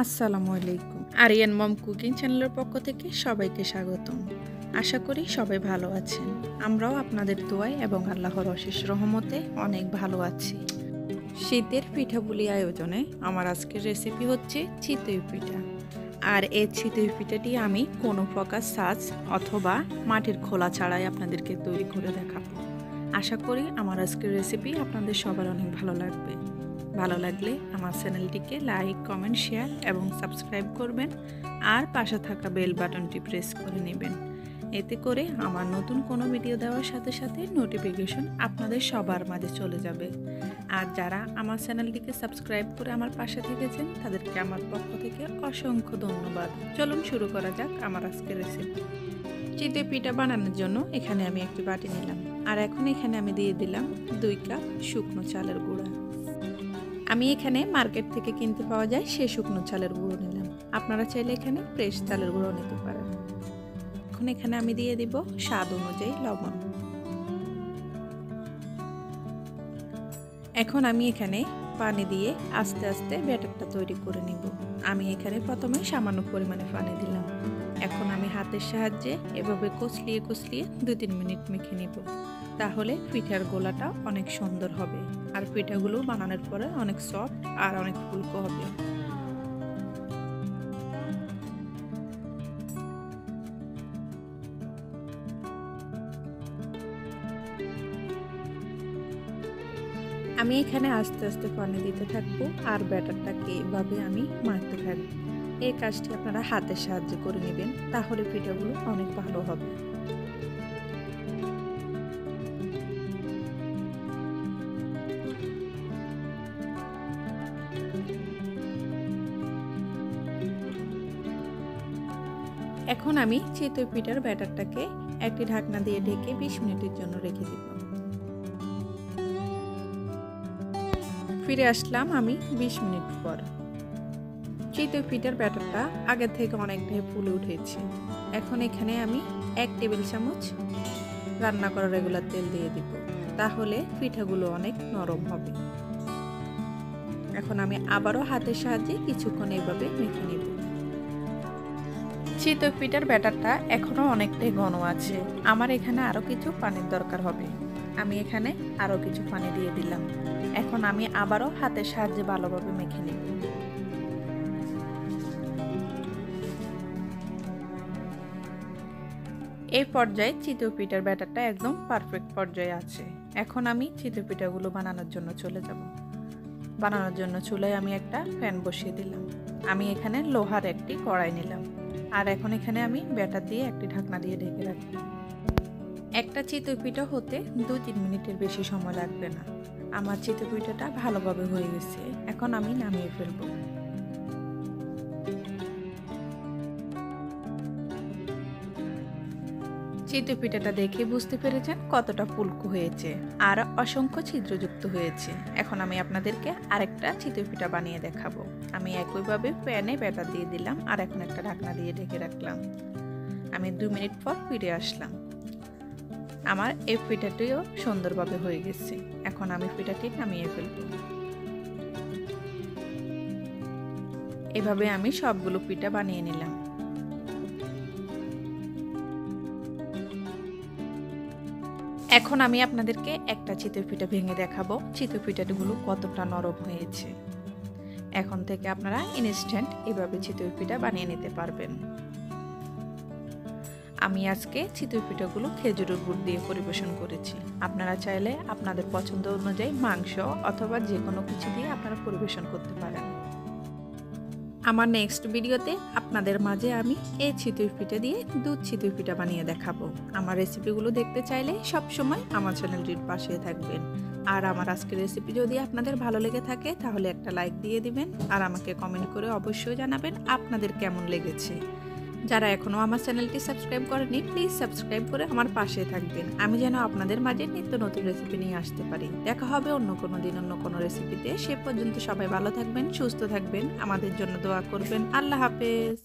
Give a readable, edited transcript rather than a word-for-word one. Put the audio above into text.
আসসালামু আলাইকুম। আরিয়ান মম কুকিং চ্যানেলের পক্ষ থেকে সবাইকে স্বাগতম। আশা করি সবাই ভালো আছেন। আমরাও আপনাদের দোয়ায় এবং আল্লাহর অশেষ রহমতে অনেক ভালো আছি। শীতের পিঠাপুলি আয়োজনে আমার আজকের রেসিপি হচ্ছে চিতই পিঠা। আর এই চিতই পিঠাটি আমি কোনো প্রকার সাজ অথবা মাটির খোলা ছাড়াই আপনাদেরকে তৈরি করে দেখাবো। আশা করি আমার আজকের রেসিপি আপনাদের সবার অনেক ভালো লাগবে। ভালো লাগলে আমার চ্যানেলটিকে লাইক, কমেন্ট, শেয়ার এবং সাবস্ক্রাইব করবেন আর পাশে থাকা বেল বাটনটি প্রেস করে নেবেন। এতে করে আমার নতুন কোনো ভিডিও দেওয়ার সাথে সাথে নোটিফিকেশন আপনাদের সবার মাঝে চলে যাবে। আর যারা আমার চ্যানেলটিকে সাবস্ক্রাইব করে আমার পাশে থেকেছেন তাদেরকে আমার পক্ষ থেকে অসংখ্য ধন্যবাদ। চলুন শুরু করা যাক আমার আজকের রেসিপি। চিতই পিঠা বানানোর জন্য এখানে আমি একটি বাটি নিলাম আর এখন এখানে আমি দিয়ে দিলাম 2 কাপ শুকনো চালের গুঁড়া। আমি এখানে মার্কেট থেকে কিনতে পাওয়া যায় সেই শুকনো চালের গুঁড়ো নিলাম। আপনারা চাইলে এখানে ফ্রেশ চালের গুঁড়ো নিতে পারেন। এখন এখানে আমি দিয়ে দিব স্বাদ অনুযায়ী লবণ। এখন আমি এখানে পানি দিয়ে আস্তে আস্তে ব্যাটারটা তৈরি করে নিব। আমি এখানে প্রথমে সামান্য পরিমাণে পানি দিলাম। এখন আমি হাতের সাহায্যে এভাবে কচলিয়ে কচলিয়ে 2-3 মিনিট মেখে নিব। তাহলে পিঠার গোলাটা অনেক সুন্দর হবে আর পিঠাগুলো বানানোর পরে অনেক সফট আর অনেক ফুলকো হবে। আমি এখানে আস্তে আস্তে পানি দিতে থাকবো আর ব্যাটারটাকে এভাবে আমি মাখতে থাকবো। এই কাজটি আপনারা হাতের সাহায্যে করে নেবেন, তাহলে পিঠাগুলো অনেক ভালো হবে। এখন আমি চিতই পিঠার ব্যাটারটাকে একটি ঢাকনা দিয়ে ঢেকে 20 মিনিটের জন্য রেখে দিব। ফিরে আসলাম আমি 20 মিনিট পর। চিতই পিঠার ব্যাটারটা আগে থেকে অনেকটাই ফুলে উঠেছে। এখন এখানে আমি 1 টেবিল চামচ রান্না করা রেগুলার তেল দিয়ে দিব, তাহলে পিঠাগুলো অনেক নরম হবে। এখন আমি আবারও হাতের সাহায্যে কিছুক্ষণ এইভাবে মেখে নিব। চিতই পিঠার ব্যাটারটা এখনো অনেকটাই ঘন আছে। আমার এখানে আরো কিছু পানির দরকার হবে। আমি এখানে আরো কিছু পানি দিয়ে দিলাম। এখন আমি আবারও হাতের সাহায্যে ভালোভাবে মেখে নিব। এই পর্যায়ে চিতই পিঠার ব্যাটারটা একদম পারফেক্ট পর্যায়ে আছে। এখন আমি চিতই পিঠাগুলো বানানোর জন্য চলে যাব। বানানোর জন্য চুলায় আমি একটা প্যান বসিয়ে দিলাম। আমি এখানে লোহার একটি কড়াই নিলাম আর এখন এখানে আমি ব্যাটার দিয়ে একটি ঢাকনা দিয়ে ঢেকে রাখলাম। একটা চিতই পিঠা হতে 2-3 মিনিটের বেশি সময় লাগবে না। আমার চিতই পিঠাটা ভালোভাবে হয়ে গেছে। এখন আমি নামিয়ে ফেলবো। চিতই পিঠাটা দেখে বুঝতে পেরেছেন কতটা ফুলকো হয়েছে আর অসংখ্য ছিদ্রযুক্ত হয়েছে। এখন আমি আপনাদেরকে আরেকটা চিতই পিঠা বানিয়ে দেখাবো। আমি একইভাবে প্যানে ব্যাটার দিয়ে দিলাম আর এখন একটা ঢাকনা দিয়ে ঢেকে রাখলাম। আমি 2 মিনিট পর ফিরে আসলাম। আমার এই পিঠাটিও সুন্দরভাবে হয়ে গেছে। এখন আমি পিঠাটি নামিয়ে ফেলবো। এভাবে আমি সবগুলো পিঠা বানিয়ে নিলাম। এখন আমি আপনাদেরকে একটা চিতই পিঠা ভেঙে দেখাবো চিতই পিঠাগুলো কতটা নরম হয়েছে। এখন থেকে আপনারা ইনস্ট্যান্ট এভাবে চিতই পিঠা বানিয়ে নিতে পারবেন। আমি আজকে চিতই পিঠাগুলো খেজুরের গুড় দিয়ে পরিবেশন করেছি। আপনারা চাইলে আপনাদের পছন্দ অনুযায়ী মাংস অথবা যে কোনো কিছু দিয়ে আপনারা পরিবেশন করতে পারেন। আমার নেক্সট ভিডিওতে আপনাদের মাঝে আমি এই চিতই পিঠা দিয়ে দুধ চিতই পিঠা বানিয়ে দেখাবো। আমার রেসিপিগুলো দেখতে চাইলে সব সময় আমার চ্যানেলটির পাশে থাকবেন। আর আমার আজকের রেসিপি যদি আপনাদের ভালো লেগে থাকে তাহলে একটা লাইক দিয়ে দিবেন আর আমাকে কমেন্ট করে অবশ্যই জানাবেন আপনাদের কেমন লেগেছে। যারা এখনো আমার চ্যানেলটি সাবস্ক্রাইব করেনি প্লিজ সাবস্ক্রাইব করে আমার পাশে থাকবেন, আমি যেন আপনাদের মাঝে নিত্য নতুন রেসিপি নিয়ে আসতে পারি। দেখা হবে অন্য কোনো দিন অন্য কোনো রেসিপিতে। সে পর্যন্ত সবাই ভালো থাকবেন, সুস্থ থাকবেন, আমাদের জন্য দোয়া করবেন। আল্লাহ হাফেজ।